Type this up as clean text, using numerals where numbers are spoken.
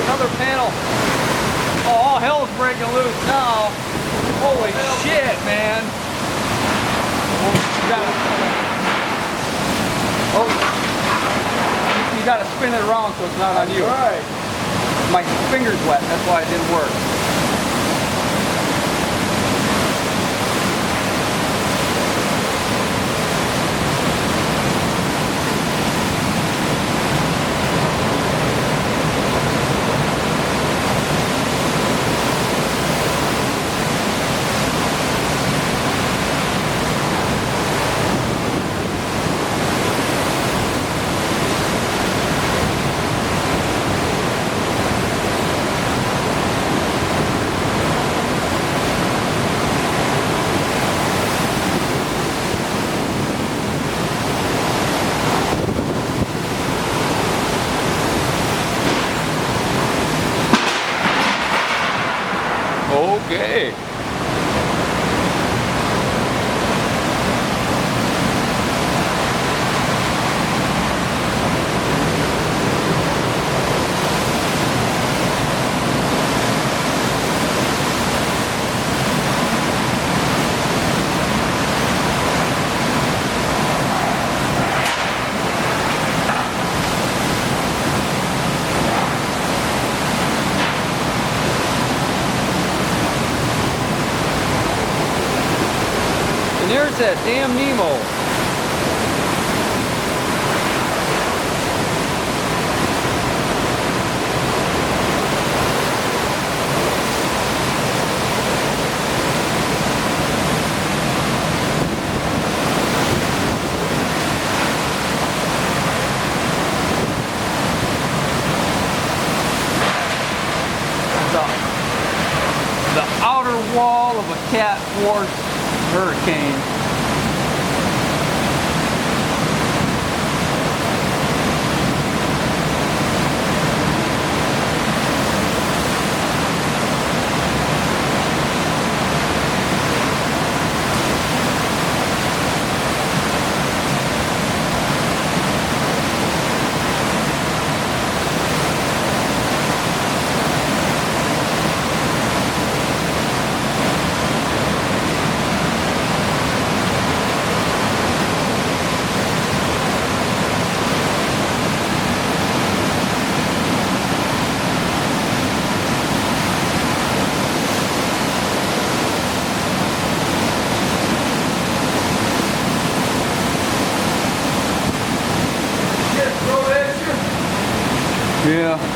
Another panel. Oh, all hell's breaking loose now. Holy shit, man. You gotta spin it around so it's not on you. Right. My finger's wet, that's why it didn't work. Okay. There's that damn Nemo. The outer wall of a Cat 4 hurricane. Yeah.